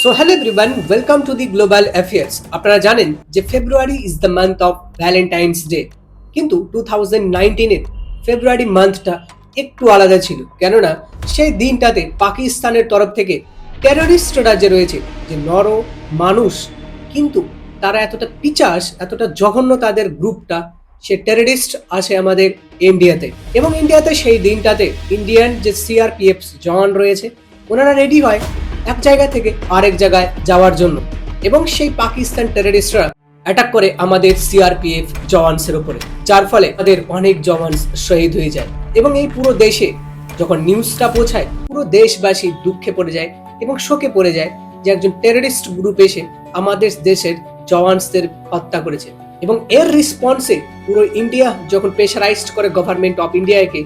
So hello everyone, welcome to the global affairs. আপনারা জানেন যে February is the month of Valentine's day, কিন্তু 2019-এর ফেব্রুয়ারি মান্থটা একটু আলাদা ছিল। কেননা সেই দিনটাতে পাকিস্তানের তরফ থেকে টেররিস্টরা যে রয়েছে, যে নর মানুষ, কিন্তু তারা এতটা পিচাস, এতটা জঘন্য তাদের গ্রুপটা, সে টেররিস্ট আসে আমাদের ইন্ডিয়াতে। এবং ইন্ডিয়াতে সেই দিনটাতে ইন্ডিয়ান যে সিআরপিএফ জওয়ান রয়েছে, ওনারা রেডি হয় এক জায়গা থেকে আরেক জায়গায় যাওয়ার জন্য, এবং সেই পাকিস্তান টেররিস্টরা অ্যাটাক করে আমাদের সিআরপিএফ জওয়ানসের উপরে, যার ফলে আমাদের অনেক জওয়ান শহীদ হয়ে যায়। এবং এই পুরো দেশে যখন নিউজটা পৌঁছায়, পুরো দেশবাসী দুঃখে পড়ে যায় এবং শোকে পড়ে যায় যে একজন টেররিস্ট গ্রুপ এসে আমাদের দেশের জওয়ানসদের হত্যা করেছে। এবং এর রেসপন্সে পুরো ইন্ডিয়া যখন প্রেশারাইজড করে গভর্নমেন্ট অফ ইন্ডিয়াকে,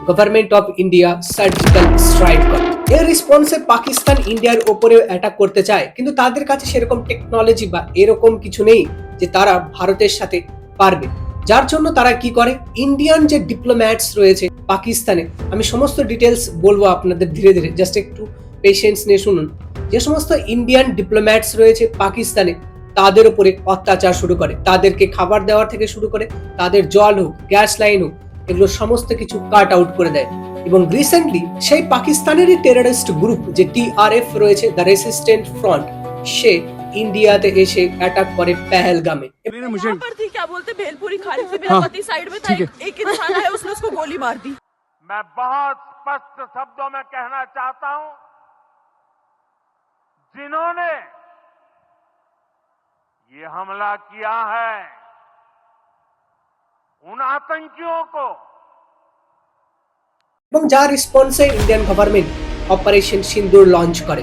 government of India surgical strike করে। এর রেসপন্সে পাকিস্তান ইন্ডিয়ার উপরে অ্যাটাক করতে চায়, কিন্তু তাদের কাছে সেরকম টেকনোলজি বা এরকম কিছু নেই যে তারা ভারতের সাথে পারবে। যার জন্য তারা কি করে, ইন্ডিয়ান যে ডিপ্লোম্যাটস রয়েছে পাকিস্তানে, আমি সমস্ত ডিটেলস বলবো আপনাদের ধীরে ধীরে, জাস্ট একটু পেশেন্স নিয়ে শুনুন। যে সমস্ত ইন্ডিয়ান ডিপ্লোম্যাটস রয়েছে পাকিস্তানে, তাদের উপরে অত্যাচার শুরু করে, তাদেরকে খাবার দেওয়ার থেকে শুরু করে তাদের জল হোক, গ্যাস লাইন হোক, এগুলো সমস্ত কিছু কাট আউট করে দেয়। এবং রিসেন্টলি সেই পাকিস্তানেরই টেররিস্ট গ্রুপ যে টিআরএফ রয়েছে, দ্য রেসিস্ট্যান্ট ফ্রন্ট, সে ইন্ডিয়াতে এসে অ্যাটাক করে পেহেলগামে। क्या बोलते भेलपुरी खा रही थी, मेरा पति साइड में था, एक इंसान है उसने उसको गोली मार दी। मैं बहुत स्पष्ट शब्दों में कहना चाहता हूं, जिन्होंने ये हमला किया है, उन आतंकियों को, এবং যার রেসপন্সে ইন্ডিয়ান গভর্নমেন্ট অপারেশন সিন্দুর লঞ্চ করে।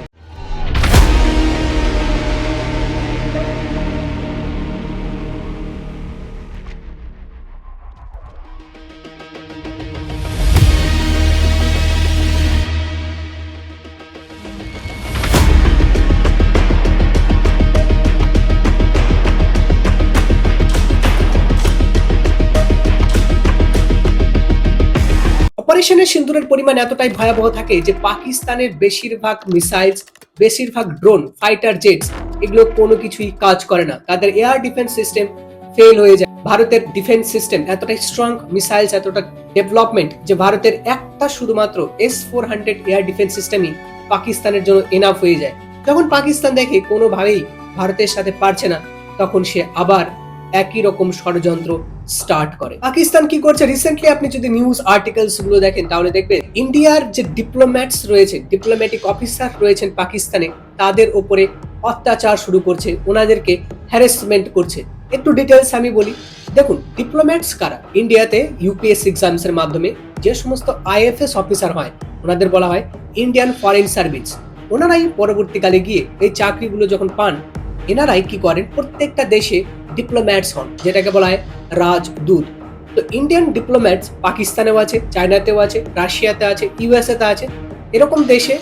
অপারেশনের সিন্দুরের পরিমাণ এতটাই ভয়াবহ থাকে যে পাকিস্তানের বেশিরভাগ মিসাইলস, বেশিরভাগ ড্রোন, ফাইটার জেটস, এগুলো কোনো কিছুই কাজ করে না। তাদের এয়ার ডিফেন্স সিস্টেম ফেল হয়ে যায়। ভারতের ডিফেন্স সিস্টেম এতটাই স্ট্রং, মিসাইলস এতটা ডেভেলপমেন্ট, যে ভারতের একটা শুধুমাত্র S-400 এয়ার ডিফেন্স সিস্টেমই পাকিস্তানের জন্য এনাফ হয়ে যায়। যখন পাকিস্তান দেখে কোনোভাবেই ভারতের সাথে পারছে না, তখন সে আবার একই রকম ষড়যন্ত্র স্টার্ট করে। পাকিস্তান কি করছে, রিসেন্টলি আপনি যদি নিউজ আর্টিকেলস গুলো দেখেন তাহলে দেখবেন ইন্ডিয়ার যে ডিপ্লোম্যাটস রয়েছে, ডিপ্লোম্যাটিক অফিসার রয়েছেন পাকিস্তানে, তাদের উপরে অত্যাচার শুরু করছে, ওনাদেরকে হ্যারাসমেন্ট করছে। একটু ডিটেলস আমি বলি। দেখুন, ডিপ্লোম্যাটস কারা? ইন্ডিয়াতে ইউপিএসসি এক্সামস এর মাধ্যমে যে সমস্ত আইএফএস অফিসার হয়, ওনাদের বলা হয় ইন্ডিয়ান ফরেন সার্ভিস। ওনারাই পরবর্তীকালে গিয়ে এই চাকরিগুলো যখন পান, এনারাই কি করেন, প্রত্যেকটা দেশে ডিপ্লোম্যাটস হন, যেটাকে বলা হয় রাজদূত। তো ইন্ডিয়ান ডিপ্লোম্যাটস পাকিস্তানেও আছে, চায়নাতেও আছে, রাশিয়াতে আছে, ইউএসএ তে আছে, এরকম দেশে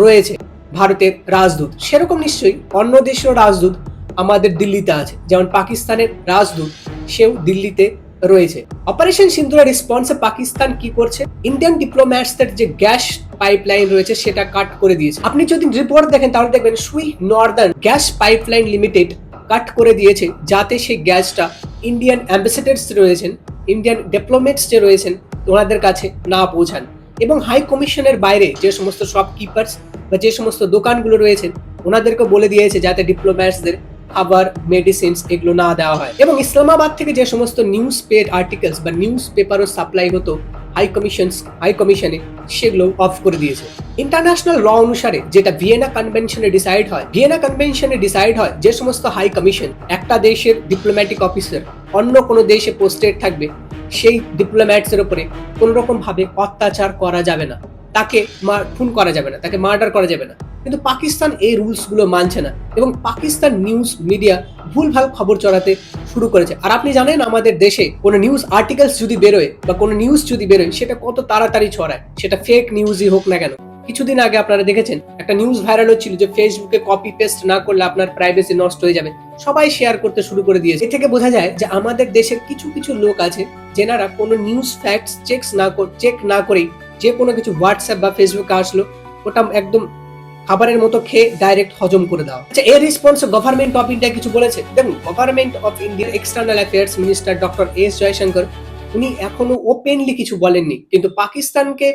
রয়েছে ভারতের রাজদূত। সেরকম নিশ্চয়ই অন্য দেশের রাজদূত আমাদের দিল্লিতে আছে, যেমন পাকিস্তানের রাজদূত সেও দিল্লিতে রয়েছে। অপারেশন সিন্দুরের রেসপন্সে পাকিস্তান কি করছে, ইন্ডিয়ান ডিপ্লোম্যাটসদের যে গ্যাস পাইপলাইন রয়েছে সেটা কাট করে দিয়েছে। আপনি যদি রিপোর্ট দেখেন তাহলে দেখবেন সুই নর্দার্ন গ্যাস পাইপলাইন লিমিটেড কাট করে দিয়েছে, যাতে সেই গ্যাসটা ইন্ডিয়ান অ্যাম্বাসেডার্স রয়েছেন, ইন্ডিয়ান ডিপ্লোম্যাটস যে রয়েছেন, ওনাদের কাছে না পৌঁছান। এবং হাই কমিশনের বাইরে যে সমস্ত শপকিপার্স বা যে সমস্ত দোকানগুলো রয়েছেন, ওনাদেরকে বলে দিয়েছে যাতে ডিপ্লোম্যাটসদের খাবার, মেডিসিনস এগুলো না দেওয়া হয়। এবং ইসলামাবাদ থেকে যে সমস্ত নিউজ আর্টিকেলস বা নিউজ পেপারও সাপ্লাই হতো হাই কমিশনে, সেগুলো অফ করে দিয়েছে। ইন্টারন্যাশনাল ল অনুসারে যেটা ভিয়েনা কনভেনশনে ডিসাইড হয় যে সমস্ত হাই কমিশন, একটা দেশের ডিপ্লোম্যাটিক অফিসার অন্য কোনো দেশে পোস্টেড থাকবে, সেই ডিপ্লোম্যাটস এর উপরে কোন রকম ভাবে অত্যাচার করা যাবে না, তাকে খুন করা যাবে না, তাকে মার্ডার করা যাবে না। কিন্তু পাকিস্তান এই রুলস গুলো মানছে না, এবং পাকিস্তান নিউজ মিডিয়া ভুলভাল খবর ছড়াতে শুরু করেছে। আর আপনি জানেন আমাদের দেশে কোনো নিউজ আর্টিকেলস যদি বেরোয় বা কোনো নিউজ যদি বেরোয়, সেটা কত তাড়াতাড়ি ছড়ায়, সেটা ফেক নিউজই হোক না কেন। কিছুদিন আগে আপনারা দেখেছেন একটা নিউজ ভাইরাল হচ্ছিল যে ফেসবুকে কপি পেস্ট না করলে আপনার প্রাইভেসি নষ্ট হয়ে যাবে, সবাই শেয়ার করতে শুরু করে দিয়েছে। এ থেকে বোঝা যায় যে আমাদের দেশের কিছু কিছু লোক আছে যেনারা কোনো নিউজ ফ্যাক্টস চেক না করেই যে কোনো কিছু হোয়াটসঅ্যাপ বা ফেসবুকে আসলো, ওটা একদম খাবারের মতো খেয়ে ডাইরেক্ট হজম করে দেওয়া। আচ্ছা, এর রেসপন্স গভর্নমেন্ট অফ ইন্ডিয়া কিছু বলেছে? দেখুন, গভর্নমেন্ট অফ ইন্ডিয়ার external affairs minister doctor S Jaishankar উনি এখনো ওপেনলি কিছু বলেননি, কিন্তু পাকিস্তানকে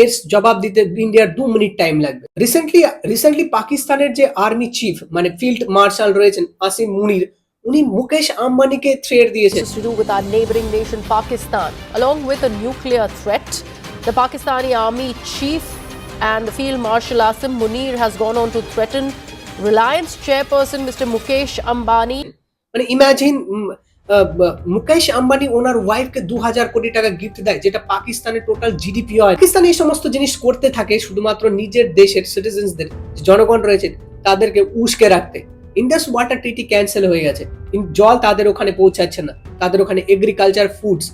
এর জবাব দিতে ইন্ডিয়ার 2 মিনিট টাইম লাগবে। রিসেন্টলি পাকিস্তানের যে আর্মি চিফ মানে ফিল্ড মার্শাল রয়েছেন আসিম মুনির, উনি মুকেশ আম্বানিকে থ্রেট দিয়েছেন। To do with our neighboring nation Pakistan. Along with a nuclear threat, the Pakistani Army Chief and the Field Marshal Asim Munir has gone on to threaten Reliance chairperson Mr. Mukesh Ambani. মানে imagine, Mukesh Ambani ওনার ওয়াইফকে 2000 কোটি টাকা gift দেয়, যেটা পাকিস্তানের total GDP হয়। পাকিস্তান এই সমস্ত জিনিস করতে থাকে শুধুমাত্র নিজের দেশের সিটিজেন্সদের, জনগণ রয়েছেন তাদেরকে উস্কে রাখতে। ইন্ডাস ওয়াটার ট্রিটি ক্যান্সেল হয়ে গেছে, জল তাদের ওখানে পৌঁছাচ্ছে না, তাদের ওখানে এগ্রিকালচার ফুডস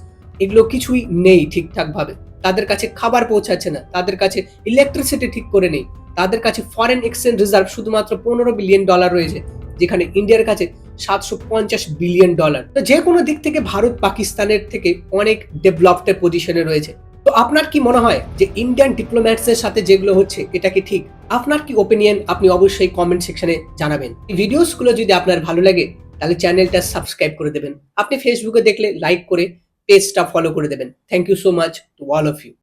এগুলো কিছুই নেই ঠিকঠাক ভাবে, তাদের কাছে খাবার পৌঁছাচ্ছে না, তাদের কাছে ইলেকট্রিসিটি ঠিক করে নেই, তাদের কাছে ফরেন এক্সচেঞ্জ রিজার্ভ শুধুমাত্র $15 বিলিয়ন রয়েছে, যেখানে ইন্ডিয়ার কাছে $750 বিলিয়ন। তো যে কোনো দিক থেকে ভারত পাকিস্তানের থেকে অনেক ডেভেলপড পজিশনে রয়েছে। তো আপনার কি মনে হয় যে ইন্ডিয়ান ডিপ্লোম্যাটসের সাথে যেগুলো হচ্ছে এটা কি ঠিক? আপনার কি ওপিনিয়ন আপনি অবশ্যই কমেন্ট সেকশনে জানাবেন। এই ভিডিওসগুলো যদি আপনার ভালো লাগে তাহলে চ্যানেলটা সাবস্ক্রাইব করে দেবেন। আপনি ফেসবুকে দেখলে লাইক করে পেজটা ফলো করে দেবেন। Thank you so much to all of you.